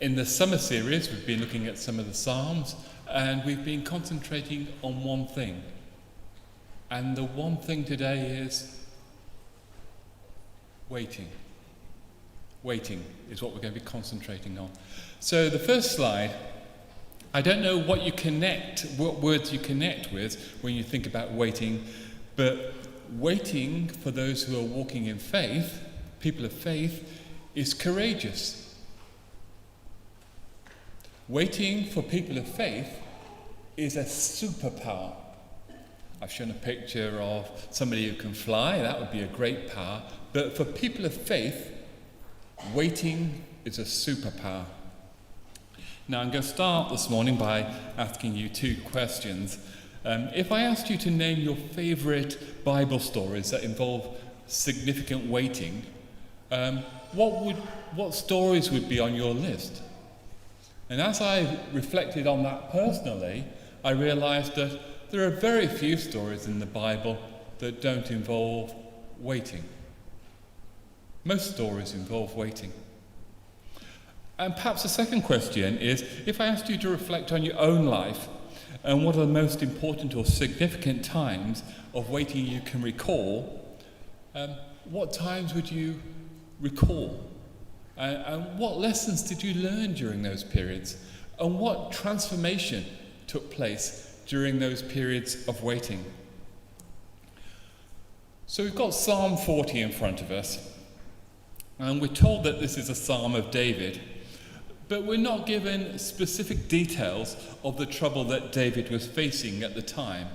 In the summer series, we've been looking at some of the Psalms, and we've been concentrating on one thing. And the one thing today is waiting. Waiting is what we're going to be concentrating on. So the first slide, I don't know what words you connect with when you think about waiting, but waiting for those who are walking in faith, people of faith, is courageous. Waiting for people of faith is a superpower. I've shown a picture of somebody who can fly, that would be a great power, but for people of faith, waiting is a superpower. Now I'm going to start this morning by asking you two questions. If I asked you to name your favourite Bible stories that involve significant waiting, what stories would be on your list? And as I reflected on that personally, I realised that there are very few stories in the Bible that don't involve waiting. Most stories involve waiting. And perhaps the second question is, if I asked you to reflect on your own life and what are the most important or significant times of waiting you can recall, what times would you recall? And what lessons did you learn during those periods? And what transformation took place during those periods of waiting? So we've got Psalm 40 in front of us, and we're told that this is a psalm of David, but we're not given specific details of the trouble that David was facing at the time.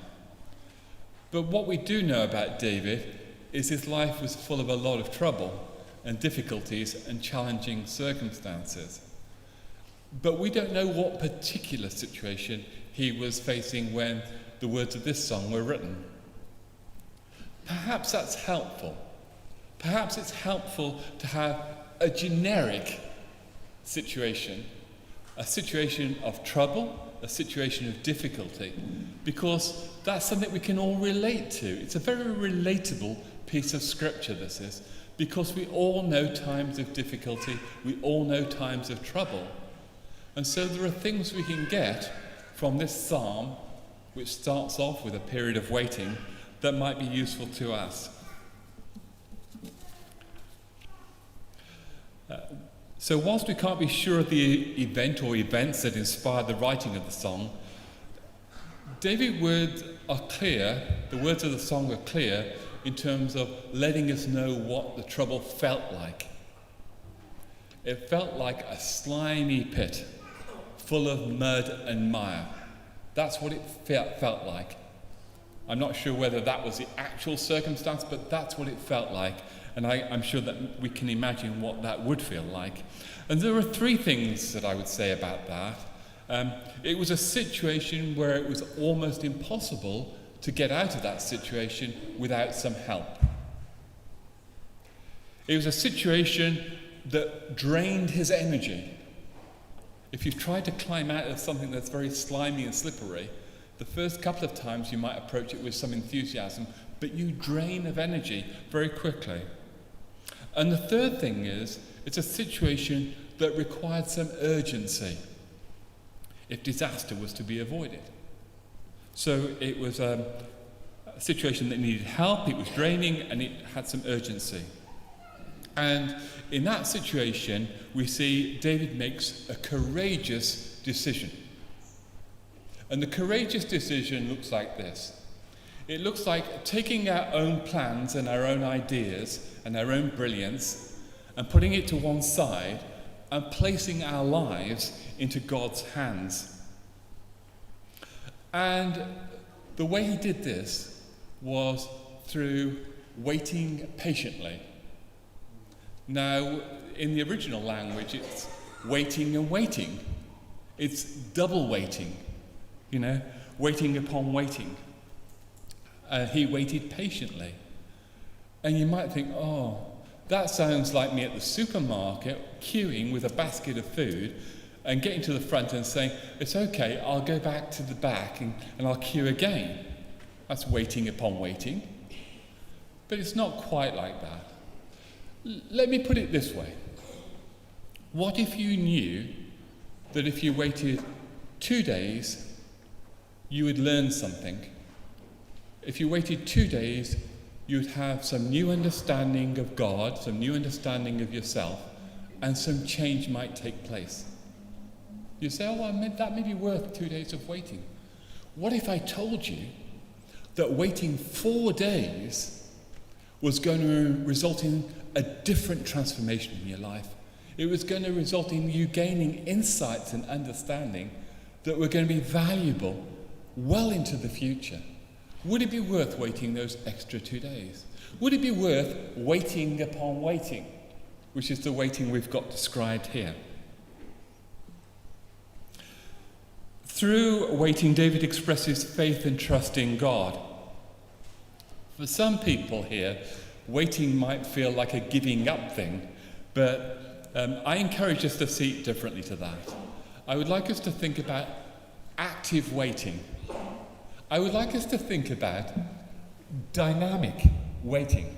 But what we do know about David is his life was full of a lot of trouble and difficulties and challenging circumstances. But we don't know what particular situation he was facing when the words of this song were written. Perhaps that's helpful. Perhaps it's helpful to have a generic situation, a situation of trouble, a situation of difficulty, because that's something we can all relate to. It's a very relatable piece of scripture, this is, because we all know times of difficulty, we all know times of trouble. And so there are things we can get from this psalm, which starts off with a period of waiting, that might be useful to us. So whilst we can't be sure of the event or events that inspired the writing of the song, David's words are clear, the words of the song are clear in terms of letting us know what the trouble felt like. It felt like a slimy pit, full of mud and mire. That's what it felt like. I'm not sure whether that was the actual circumstance, but that's what it felt like. And I'm sure that we can imagine what that would feel like. And there are three things that I would say about that. It was a situation where it was almost impossible to get out of that situation without some help. It was a situation that drained his energy. If you've tried to climb out of something that's very slimy and slippery, the first couple of times you might approach it with some enthusiasm, but you drain of energy very quickly. And the third thing is, it's a situation that required some urgency if disaster was to be avoided. So it was a situation that needed help, it was draining, and it had some urgency. And in that situation, we see David makes a courageous decision. And the courageous decision looks like this. It looks like taking our own plans and our own ideas and our own brilliance and putting it to one side and placing our lives into God's hands. And the way he did this was through waiting patiently. Now, in the original language, it's waiting and waiting. It's double waiting, waiting upon waiting. He waited patiently. And you might think, oh, that sounds like me at the supermarket, queuing with a basket of food and getting to the front and saying, it's okay, I'll go back to the back and I'll queue again. That's waiting upon waiting. But it's not quite like that. Let me put it this way. What if you knew that if you waited 2 days, you would learn something. If you waited 2 days, you'd have some new understanding of God, some new understanding of yourself, and some change might take place. You say, oh, well, that may be worth 2 days of waiting. What if I told you that waiting 4 days was going to result in a different transformation in your life? It was going to result in you gaining insights and understanding that were going to be valuable well into the future. Would it be worth waiting those extra 2 days? Would it be worth waiting upon waiting, which is the waiting we've got described here? Through waiting, David expresses faith and trust in God. For some people here, waiting might feel like a giving up thing, but I encourage us to see it differently to that. I would like us to think about active waiting. I would like us to think about dynamic waiting.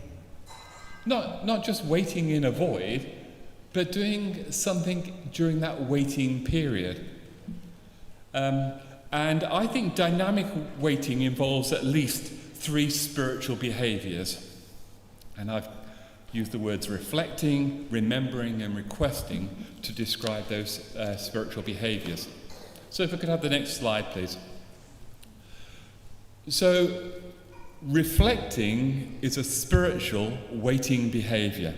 Not just waiting in a void, but doing something during that waiting period. And I think dynamic waiting involves at least 3 spiritual behaviours. And I've used the words reflecting, remembering, and requesting to describe those spiritual behaviours. So if I could have the next slide, please. So, reflecting is a spiritual waiting behaviour.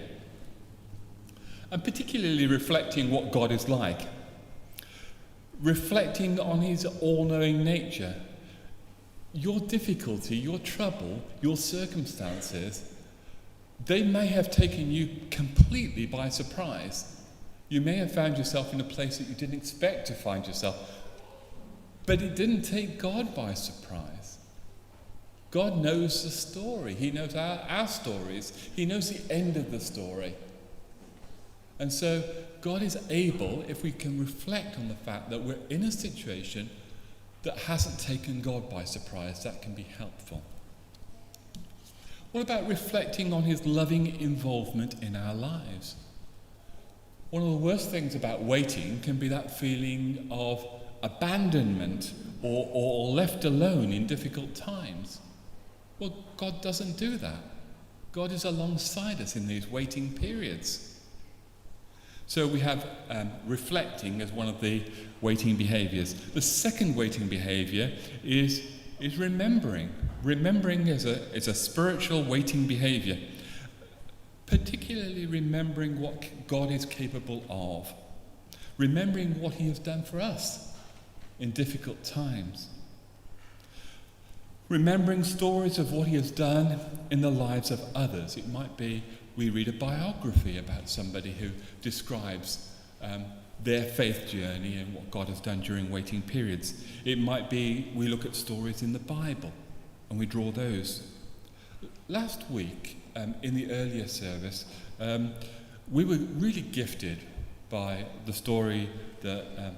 And particularly reflecting what God is like. Reflecting on his all-knowing nature. Your difficulty, your trouble, your circumstances, they may have taken you completely by surprise. You may have found yourself in a place that you didn't expect to find yourself. But it didn't take God by surprise. God knows the story. He knows our stories. He knows the end of the story. And so God is able, if we can reflect on the fact that we're in a situation that hasn't taken God by surprise, that can be helpful. What about reflecting on his loving involvement in our lives? One of the worst things about waiting can be that feeling of abandonment or left alone in difficult times. Well, God doesn't do that. God is alongside us in these waiting periods. So we have reflecting as one of the waiting behaviours. The second waiting behaviour is remembering. Remembering is a spiritual waiting behaviour. Particularly remembering what God is capable of. Remembering what he has done for us in difficult times. Remembering stories of what he has done in the lives of others. It might be we read a biography about somebody who describes their faith journey and what God has done during waiting periods. It might be we look at stories in the Bible and we draw those. Last week, in the earlier service, we were really gifted by the story that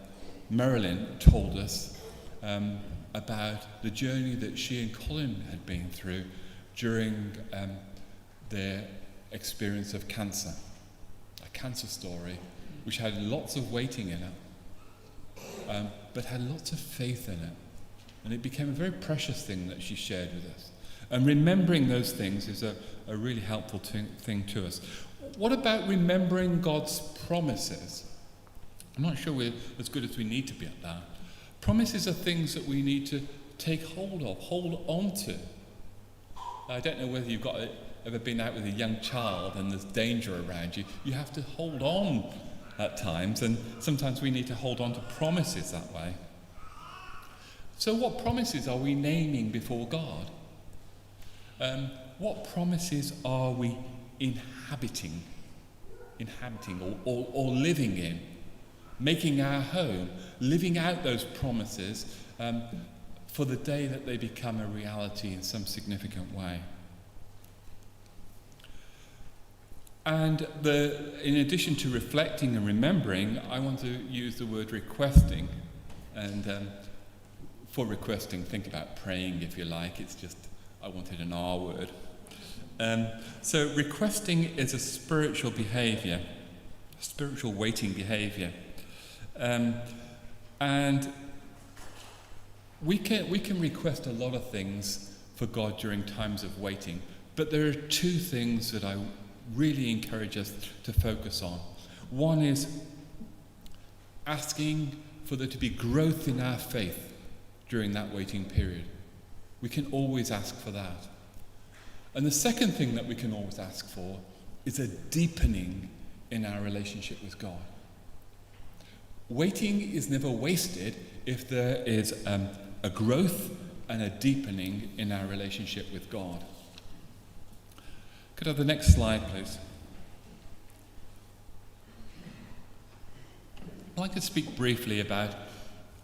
Marilyn told us about the journey that she and Colin had been through during their experience of cancer. A cancer story which had lots of waiting in it, but had lots of faith in it. And it became a very precious thing that she shared with us. And remembering those things is a really helpful thing to us. What about remembering God's promises? I'm not sure we're as good as we need to be at that. Promises are things that we need to take hold of, hold on to. I don't know whether you've ever been out with a young child and there's danger around you. You have to hold on at times, and sometimes we need to hold on to promises that way. So what promises are we naming before God? What promises are we inhabiting or living in? Making our home, living out those promises for the day that they become a reality in some significant way. And in addition to reflecting and remembering, I want to use the word requesting. And for requesting, think about praying if you like. It's just, I wanted an R word. So requesting is a spiritual behaviour, a spiritual waiting behaviour. And we can request a lot of things for God during times of waiting, but there are two things that I really encourage us to focus on. One is asking for there to be growth in our faith during that waiting period. We can always ask for that. And the second thing that we can always ask for is a deepening in our relationship with God. Waiting is never wasted if there is a growth and a deepening in our relationship with God. Could I have the next slide, please? I'd like to speak briefly about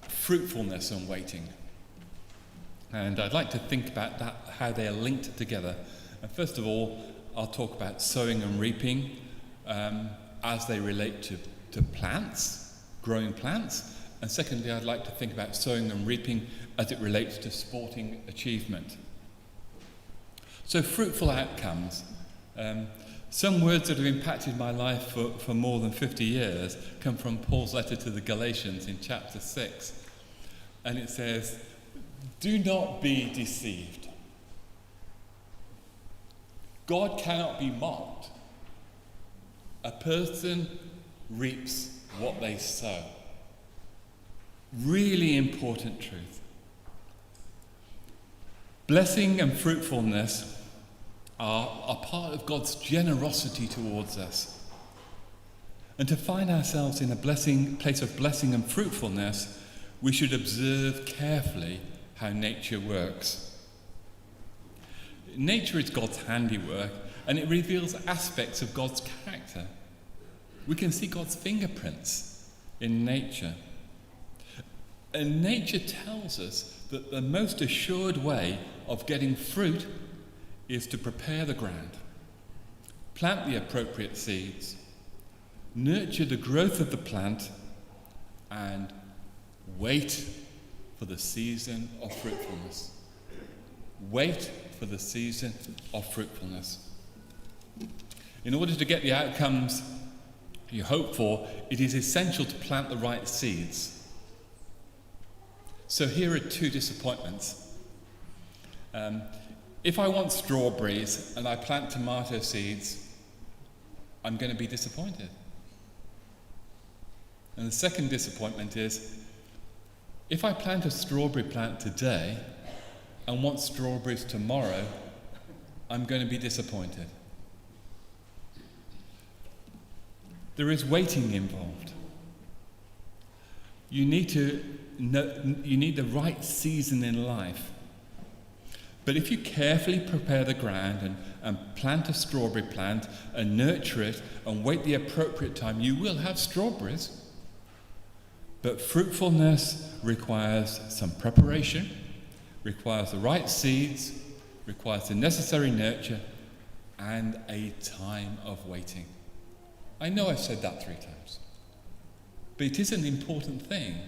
fruitfulness and waiting. And I'd like to think about that, how they're linked together. And first of all, I'll talk about sowing and reaping as they relate to plants, growing plants. And secondly, I'd like to think about sowing and reaping as it relates to sporting achievement. So fruitful outcomes. Some words that have impacted my life for more than 50 years come from Paul's letter to the Galatians in chapter 6. And it says, "Do not be deceived. God cannot be mocked. A person reaps what they sow." Really important truth. Blessing and fruitfulness are part of God's generosity towards us. And to find ourselves in a place of blessing and fruitfulness, we should observe carefully how nature works. Nature is God's handiwork, and it reveals aspects of God's character. We can see God's fingerprints in nature. And nature tells us that the most assured way of getting fruit is to prepare the ground, plant the appropriate seeds, nurture the growth of the plant, and wait for the season of fruitfulness. Wait for the season of fruitfulness. In order to get the outcomes you hope for, it is essential to plant the right seeds. So here are two disappointments. If I want strawberries and I plant tomato seeds, I'm going to be disappointed. And the second disappointment is, if I plant a strawberry plant today and want strawberries tomorrow, I'm going to be disappointed. There is waiting involved. You need the right season in life. But if you carefully prepare the ground and plant a strawberry plant and nurture it and wait the appropriate time, you will have strawberries. But fruitfulness requires some preparation, requires the right seeds, requires the necessary nurture, and a time of waiting. I know I've said that 3 times, but it is an important thing.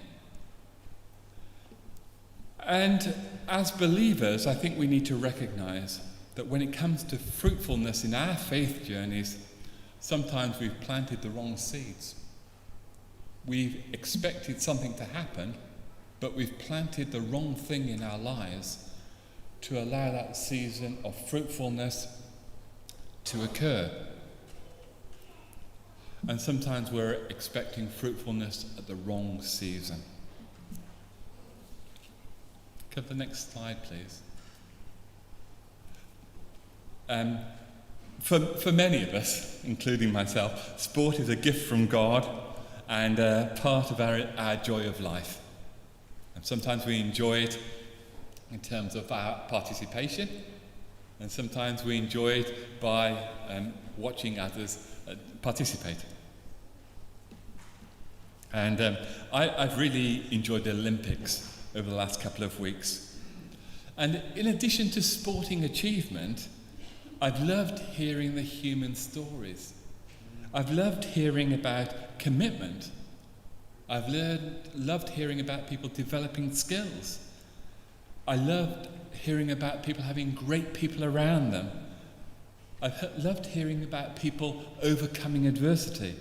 And as believers, I think we need to recognize that when it comes to fruitfulness in our faith journeys, sometimes we've planted the wrong seeds. We've expected something to happen, but we've planted the wrong thing in our lives to allow that season of fruitfulness to occur. And sometimes we're expecting fruitfulness at the wrong season. Could the next slide, please? For many of us, including myself, sport is a gift from God and part of our joy of life. And sometimes we enjoy it in terms of our participation, and sometimes we enjoy it by watching others participate. And I've really enjoyed the Olympics over the last couple of weeks. And in addition to sporting achievement, I've loved hearing the human stories. I've loved hearing about commitment. I've loved hearing about people developing skills. I loved hearing about people having great people around them. I've loved hearing about people overcoming adversity.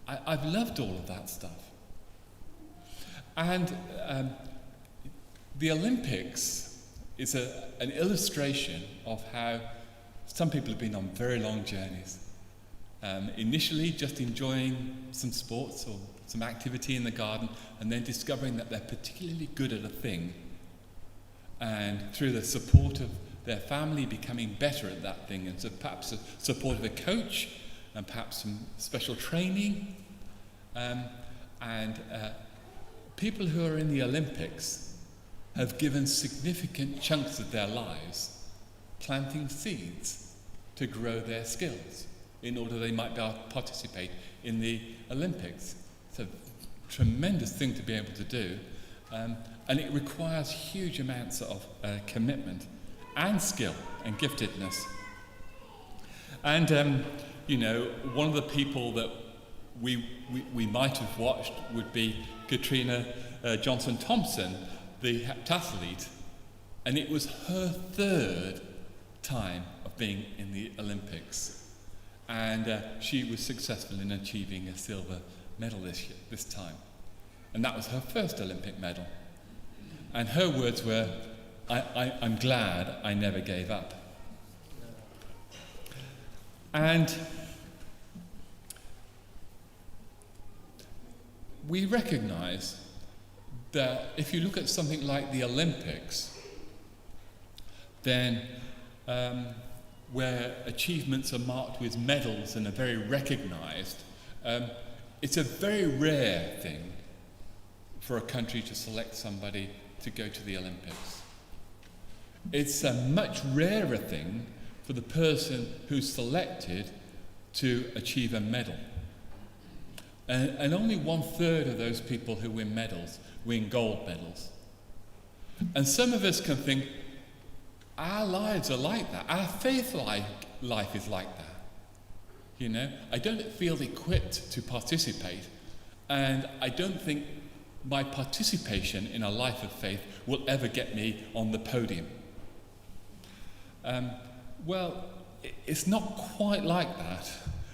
I've loved all of that stuff. And the Olympics is an illustration of how some people have been on very long journeys. Initially just enjoying some sports or some activity in the garden, and then discovering that they're particularly good at a thing, and through the support of their family becoming better at that thing, and so perhaps the support of a coach and perhaps some special training, and people who are in the Olympics have given significant chunks of their lives planting seeds to grow their skills in order they might be able to participate in the Olympics. It's a tremendous thing to be able to do, and it requires huge amounts of commitment and skill and giftedness. And one of the people that we might have watched would be Katrina Johnson-Thompson, the heptathlete, and it was her third time of being in the Olympics. And she was successful in achieving a silver medal this time. And that was her first Olympic medal. And her words were, I'm glad I never gave up. And we recognize that if you look at something like the Olympics, then where achievements are marked with medals and are very recognized, it's a very rare thing for a country to select somebody to go to the Olympics. It's a much rarer thing for the person who's selected to achieve a medal. And only 1/3 of those people who win medals win gold medals. And some of us can think, our lives are like that. Our faith life is like that. I don't feel equipped to participate, and I don't think my participation in a life of faith will ever get me on the podium. Well, it's not quite like that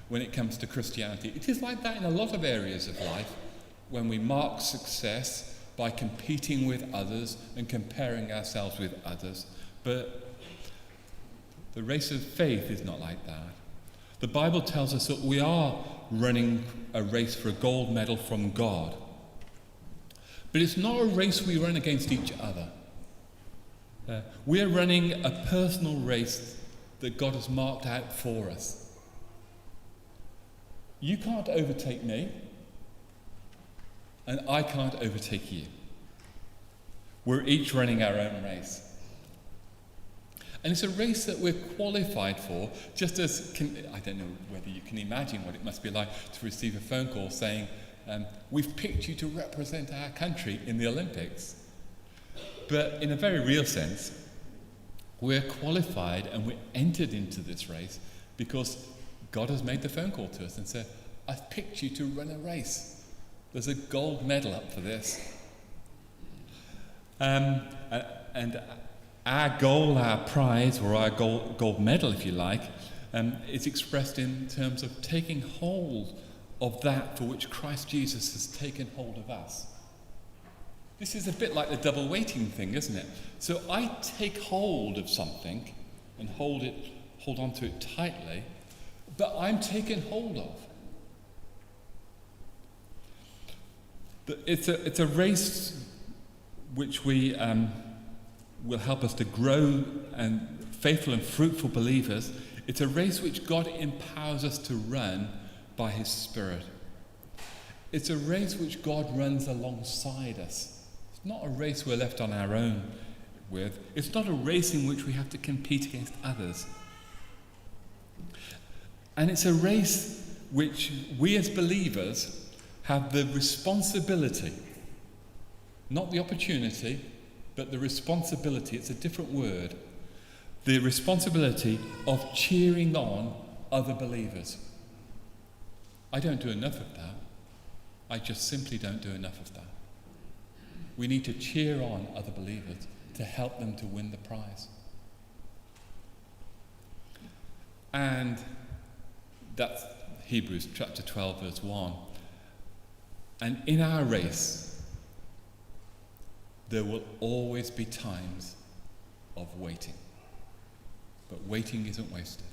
when it comes to Christianity. It is like that in a lot of areas of life, when we mark success by competing with others and comparing ourselves with others. But the race of faith is not like that. The Bible tells us that we are running a race for a gold medal from God. But it's not a race we run against each other. We're running a personal race that God has marked out for us. You can't overtake me, and I can't overtake you. We're each running our own race. And it's a race that we're qualified for, just as, I don't know whether you can imagine what it must be like to receive a phone call saying, we've picked you to represent our country in the Olympics. But in a very real sense, we're qualified and we're entered into this race because God has made the phone call to us and said, I've picked you to run a race. There's a gold medal up for this. And our goal, our prize, or our gold medal, if you like, is expressed in terms of taking hold of that for which Christ Jesus has taken hold of us. This is a bit like the double weighting thing, isn't it? So I take hold of something and hold on to it tightly, but I'm taken hold of. It's a race which we will help us to grow and faithful and fruitful believers. It's a race which God empowers us to run by His Spirit. It's a race which God runs alongside us. It's not a race we're left on our own with. It's not a race in which we have to compete against others. And it's a race which we as believers have the responsibility, not the opportunity, but the responsibility, it's a different word, the responsibility of cheering on other believers. I don't do enough of that. I just simply don't do enough of that. We need to cheer on other believers to help them to win the prize. And that's Hebrews chapter 12, verse 1. And in our race, there will always be times of waiting. But waiting isn't wasted.